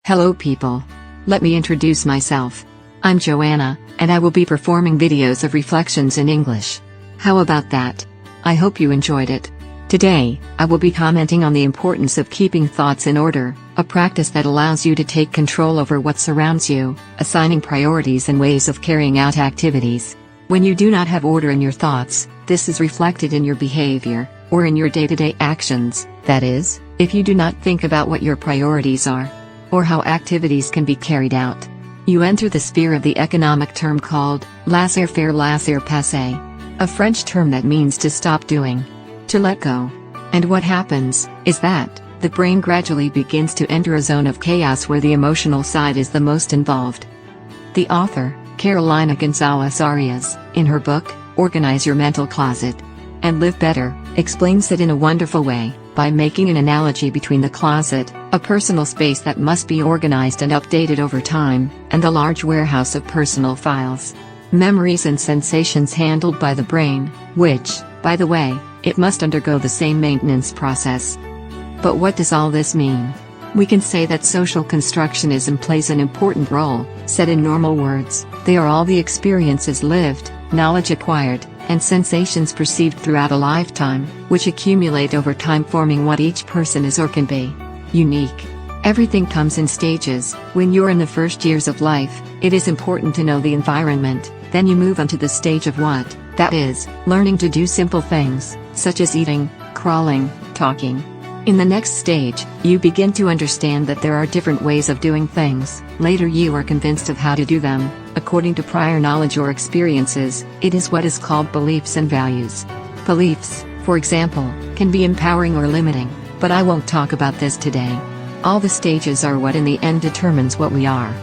Hello people. Let me introduce myself. I'm Joanna, and I will be performing videos of reflections in English. How about that? I hope you enjoyed it. Today, I will be commenting on the importance of keeping thoughts in order, a practice that allows you to take control over what surrounds you, assigning priorities and ways of carrying out activities. When you do not have order in your thoughts, this is reflected in your behavior, or in your day-to-day actions, that is, if you do not think about what your priorities are, or how activities can be carried out. You enter the sphere of the economic term called laissez-faire, laissez-passer, a French term that means to stop doing, to let go. And what happens is that the brain gradually begins to enter a zone of chaos where the emotional side is the most involved. The author, Carolina Gonzalez Arias, in her book, Organize Your Mental Closet and Live Better, explains it in a wonderful way, by making an analogy between the closet, a personal space that must be organized and updated over time, and the large warehouse of personal files, memories and sensations handled by the brain, which, by the way, it must undergo the same maintenance process. But what does all this mean? We can say that social constructionism plays an important role. Said in normal words, they are all the experiences lived, knowledge acquired, and sensations perceived throughout a lifetime, which accumulate over time, forming what each person is or can be. Unique. Everything comes in stages. When you're in the first years of life, it is important to know the environment, then you move on to the stage of what, that is, learning to do simple things, such as eating, crawling, talking. In the next stage, you begin to understand that there are different ways of doing things. Later you are convinced of how to do them, according to prior knowledge or experiences. It is what is called beliefs and values. Beliefs, for example, can be empowering or limiting, but I won't talk about this today. All the stages are what in the end determines what we are.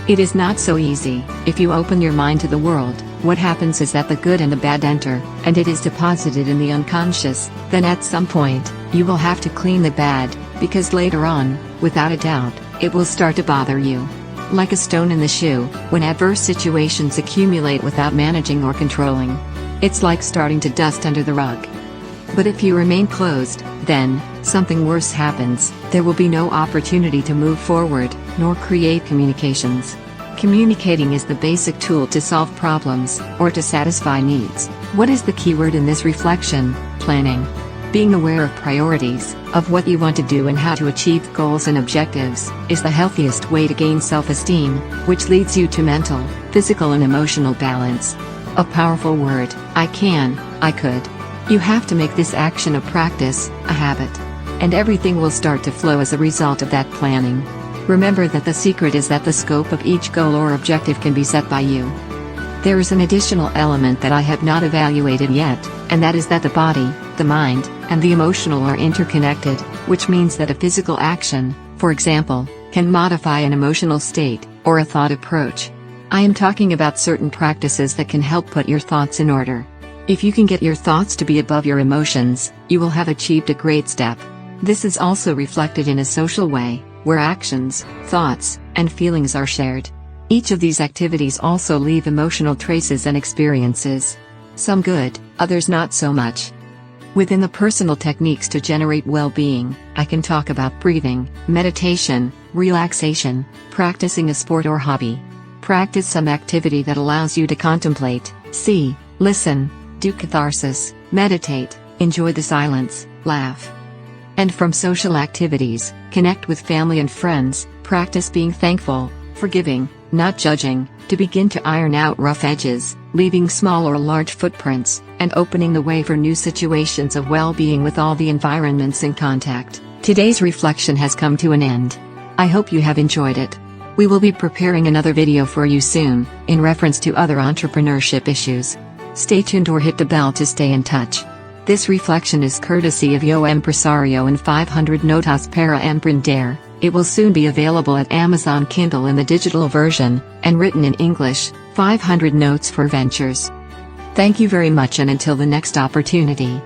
It is not so easy. If you open your mind to the world, what happens is that the good and the bad enter, and it is deposited in the unconscious. Then at some point, you will have to clean the bad, because later on, without a doubt, it will start to bother you. Like a stone in the shoe, when adverse situations accumulate without managing or controlling. It's like starting to dust under the rug. But if you remain closed, then, something worse happens. There will be no opportunity to move forward, nor create communications. Communicating is the basic tool to solve problems, or to satisfy needs. What is the keyword in this reflection? Planning. Being aware of priorities, of what you want to do and how to achieve goals and objectives, is the healthiest way to gain self-esteem, which leads you to mental, physical and emotional balance. A powerful word, I can, I could. You have to make this action a practice, a habit. And everything will start to flow as a result of that planning. Remember that the secret is that the scope of each goal or objective can be set by you. There is an additional element that I have not evaluated yet, and that is that the body, the mind, and the emotional are interconnected, which means that a physical action, for example, can modify an emotional state, or a thought approach. I am talking about certain practices that can help put your thoughts in order. If you can get your thoughts to be above your emotions, you will have achieved a great step. This is also reflected in a social way, where actions, thoughts, and feelings are shared. Each of these activities also leave emotional traces and experiences. Some good, others not so much. Within the personal techniques to generate well-being, I can talk about breathing, meditation, relaxation, practicing a sport or hobby. Practice some activity that allows you to contemplate, see, listen, do catharsis, meditate, enjoy the silence, laugh. And from social activities, connect with family and friends, practice being thankful, forgiving, not judging, to begin to iron out rough edges, leaving small or large footprints, and opening the way for new situations of well-being with all the environments in contact. Today's reflection has come to an end. I hope you have enjoyed it. We will be preparing another video for you soon, in reference to other entrepreneurship issues. Stay tuned or hit the bell to stay in touch. This reflection is courtesy of Yo Empresario and 500 Notas para Emprender. It will soon be available at Amazon Kindle in the digital version, and written in English, 500 Notes for Ventures. Thank you very much, and until the next opportunity.